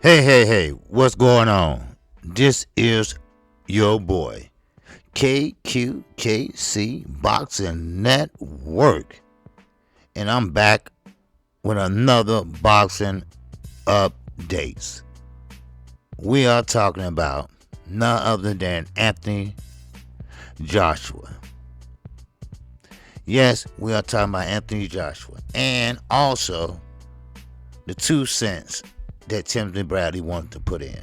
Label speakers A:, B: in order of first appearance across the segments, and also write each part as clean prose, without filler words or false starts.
A: Hey, what's going on? This is your boy, KQKC Boxing Network, and I'm back with another boxing updates. We are talking about none other than Anthony Joshua. Yes, we are talking about Anthony Joshua, and also the 2 cents that Timothy Bradley wanted to put in.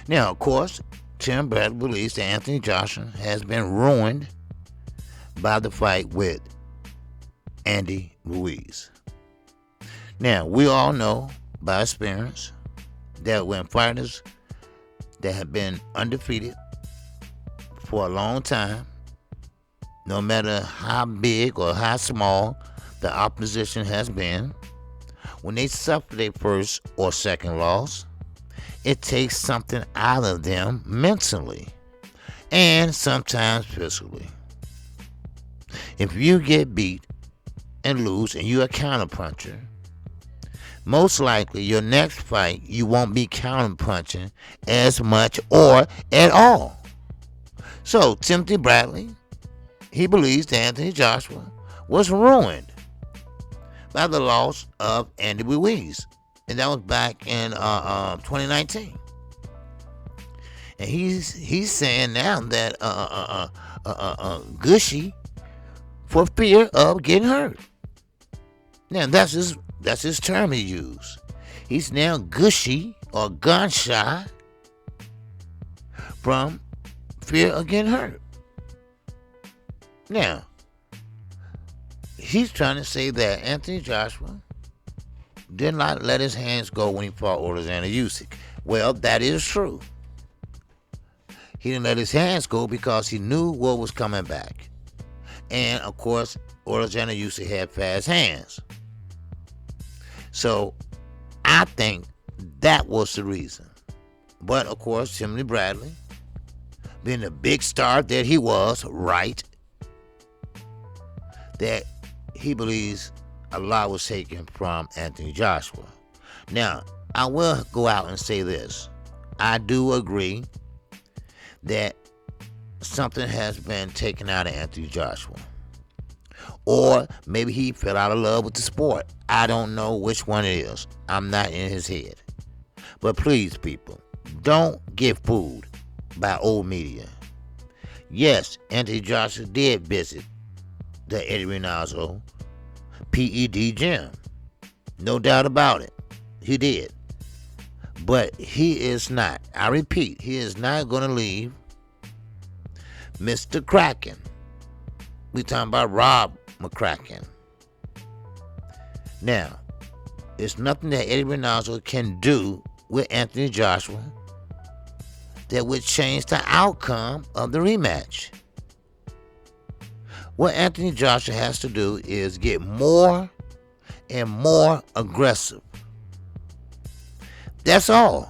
A: Now, of course, Tim Bradley believes that Anthony Joshua has been ruined by the fight with Andy Ruiz. Now, we all know by experience that when fighters that have been undefeated for a long time, no matter how big or how small the opposition has been, when they suffer their first or second loss, it takes something out of them mentally and sometimes physically. If you get beat and lose and you're a counterpuncher, most likely your next fight you won't be counterpunching as much or at all. So Timothy Bradley, he believes that Anthony Joshua was ruined by the loss of Andy Ruiz, and that was back in 2019. And he's saying now that gushy for fear of getting hurt. Now that's his term he used. He's now gushy or gun shy from fear of getting hurt. Now, he's trying to say that Anthony Joshua did not let his hands go when he fought Alexander Usyk. Well, that is true. He didn't let his hands go because he knew what was coming back. And, of course, Alexander Usyk had fast hands. So, I think that was the reason. But, of course, Timothy Bradley, being the big star that he was, right, that he believes a lot was taken from Anthony Joshua. Now, I will go out and say this. I do agree that something has been taken out of Anthony Joshua. Or maybe he fell out of love with the sport. I don't know which one it is. I'm not in his head. But please, people, don't get fooled by old media. Yes, Anthony Joshua did visit the Eddie Reynoso PED gym. No doubt about it. He did. But he is not, I repeat, he is not going to leave Mr. Kraken. We talking about Rob McCracken. Now, it's nothing that Eddie Reynoso can do with Anthony Joshua that would change the outcome of the rematch. What Anthony Joshua has to do is get more and more aggressive. That's all.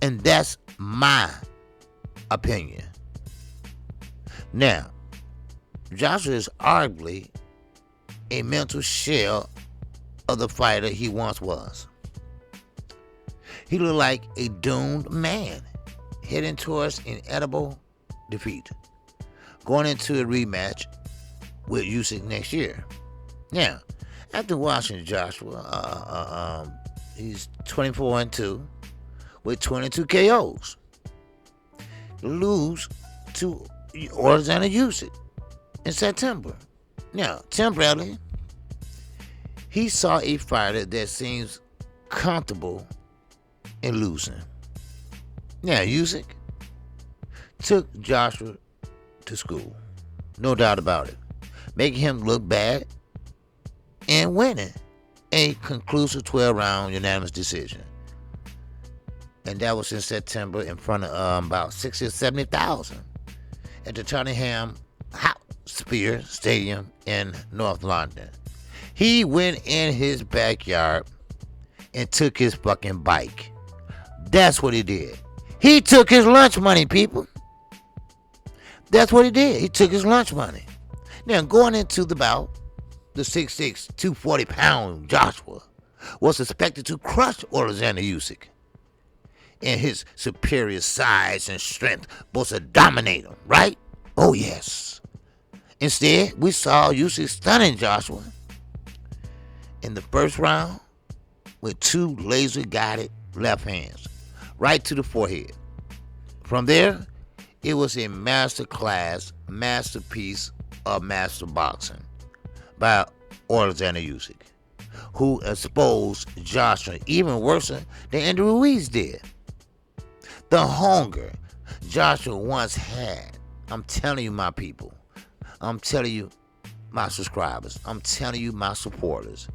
A: And that's my opinion. Now, Joshua is arguably a mental shell of the fighter he once was. He looked like a doomed man heading towards inevitable defeat, going into a rematch with Usyk next year. Now, after watching Joshua, he's 24-2 with 22 KOs. Lose to Alexander Usyk in September. Now, Tim Bradley, he saw a fighter that seems comfortable in losing. Now, Usyk took Joshua to school. No doubt about it. Making him look bad and winning a conclusive 12-round unanimous decision. And that was in September in front of about 60,000 or 70,000 at the Tottenham Hotspur Stadium in North London. He went in his backyard and took his fucking bike. That's what he did. He took his lunch money, people. That's what he did. He took his lunch money. Now, going into the bout, the 6'6", 240-pound Joshua was expected to crush Alexander Usyk, and his superior size and strength was to dominate him, right? Oh, yes. Instead, we saw Usyk stunning Joshua in the first round with two laser-guided left hands right to the forehead. From there, it was a masterpiece of master boxing by Alexander Usyk, who exposed Joshua even worse than Andy Ruiz did. The hunger Joshua once had, I'm telling you, my people, I'm telling you, my subscribers, I'm telling you, my supporters,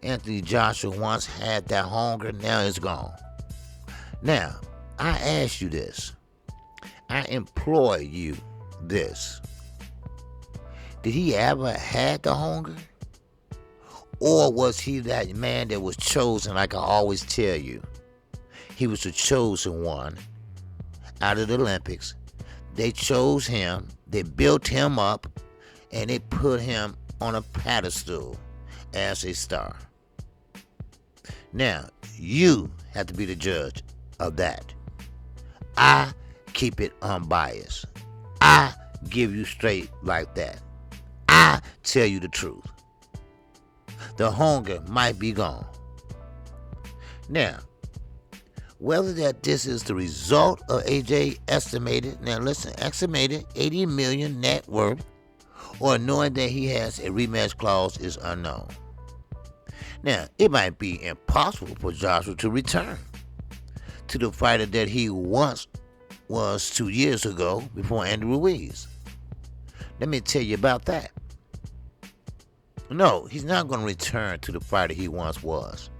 A: Anthony Joshua once had that hunger, now it's gone. Now, I ask you this. I implore you this. Did he ever had the hunger? Or was he that man that was chosen, like I always tell you? He was the chosen one out of the Olympics. They chose him, they built him up, and they put him on a pedestal as a star. Now, you have to be the judge of that. I keep it unbiased. I give you straight like that. I tell you the truth. The hunger might be gone. Now, whether that this is the result of AJ estimated 80 million net worth, or knowing that he has a rematch clause is unknown. Now, it might be impossible for Joshua to return to the fighter that he once was 2 years ago before Andy Ruiz. Let me tell you about that. No, he's not going to return to the fighter he once was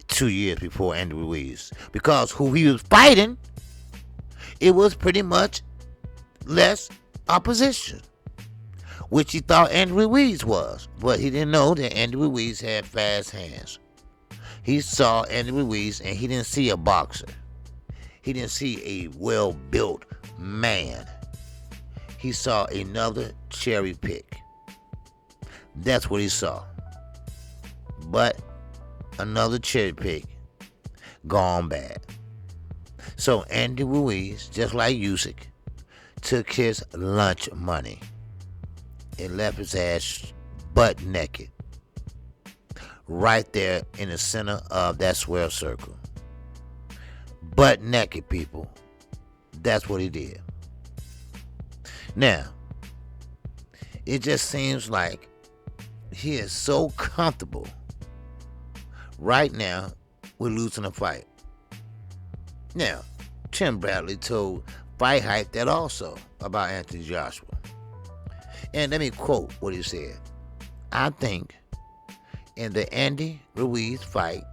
A: 2 years before Andy Ruiz, because who he was fighting, it was pretty much less opposition, which he thought Andy Ruiz was, but he didn't know that Andy Ruiz had fast hands. He saw Andy Ruiz and he didn't see a boxer. He didn't see a well-built man. He saw another cherry pick. That's what he saw. But another cherry pick gone bad. So Andy Ruiz, just like Usyk, took his lunch money and left his ass butt naked right there in the center of that square circle. Butt naked, people. That's what he did. Now, it just seems like he is so comfortable right now with losing a fight. Now, Tim Bradley told Fight Hype that also about Anthony Joshua. And let me quote what he said. I think in the Andy Ruiz fight,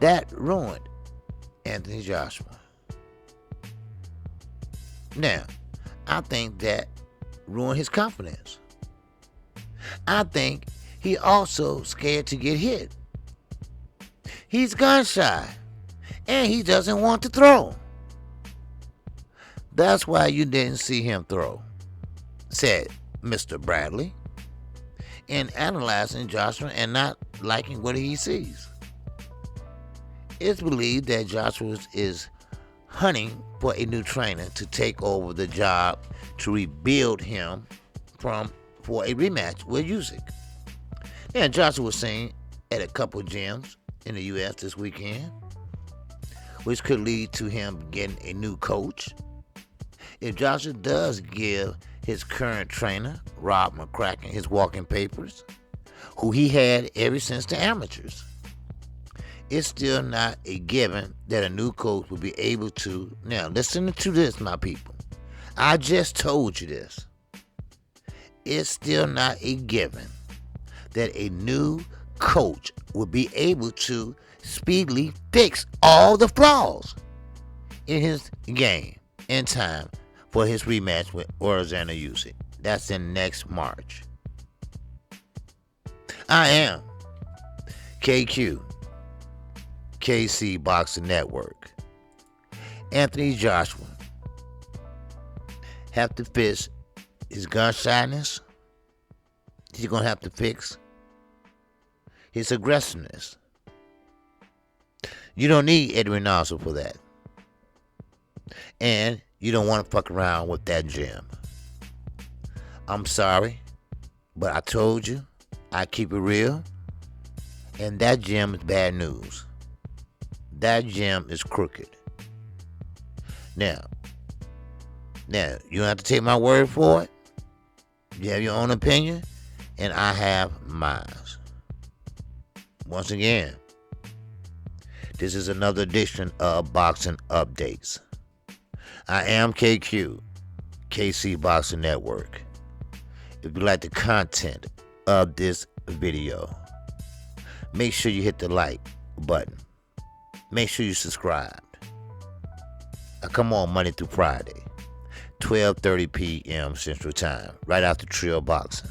A: that ruined Anthony Joshua. Now, I think that ruined his confidence. I think he also scared to get hit. He's gun shy, and he doesn't want to throw. That's why you didn't see him throw, said Mr. Bradley, in analyzing Joshua and not liking what he sees. It's believed that Joshua is hunting for a new trainer to take over the job to rebuild him for a rematch with Usyk. Now, Joshua was seen at a couple gyms in the U.S. this weekend, which could lead to him getting a new coach. If Joshua does give his current trainer, Rob McCracken, his walking papers, who he had ever since the amateurs, it's still not a given that a new coach will be able to. Now, listen to this, my people. I just told you this. It's still not a given that a new coach will be able to speedily fix all the flaws in his game in time for his rematch with Alexander Usyk. That's in next March. I am KQKC Boxing Network. Anthony Joshua have to fix his gun shyness. He's going to have to fix his aggressiveness. You don't need Edwin Nozzle for that. And you don't want to fuck around with that gym. I'm sorry, but I told you, I keep it real. And that gym is bad news. That gym is crooked. Now, you don't have to take my word for it. You have your own opinion, and I have mine. Once again, this is another edition of Boxing Updates. I am KQKC Boxing Network. If you like the content of this video, make sure you hit the like button. Make sure you subscribe. I come on Monday through Friday, 12:30 p.m. Central Time, right after Trill Boxing.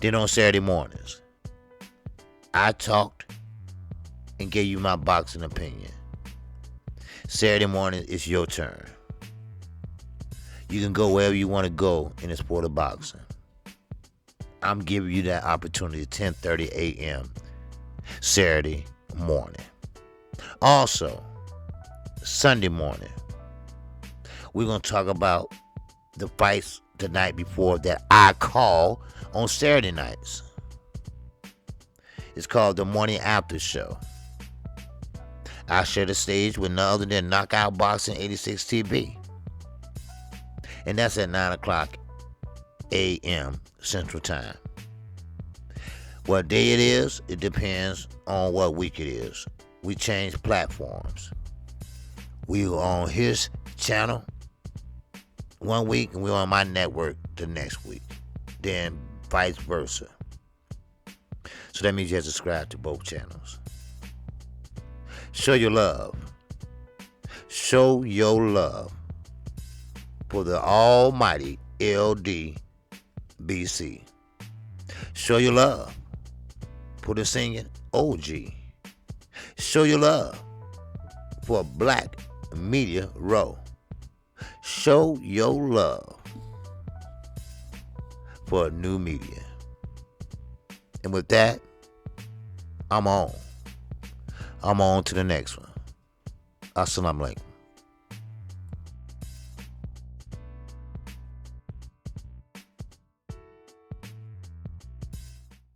A: Then on Saturday mornings, I talked and gave you my boxing opinion. Saturday morning, it's your turn. You can go wherever you want to go in the sport of boxing. I'm giving you that opportunity at 10:30 a.m. Saturday morning. Also, Sunday morning, we're going to talk about the fights the night before that I call on Saturday nights. It's called the Morning After Show. I share the stage with none other than Knockout Boxing 86 TV. And that's at 9 o'clock a.m. Central Time. What day it is, it depends on what week it is. We change platforms. We were on his channel one week, and we were on my network the next week. Then vice versa. So that means you have to subscribe to both channels. Show your love. Show your love for the almighty LDBC. Show your love for the singing OG. Show your love for Black Media Row. Show your love for new media. And with that, I'm on. I'm on to the next one. Assalamu alaikum.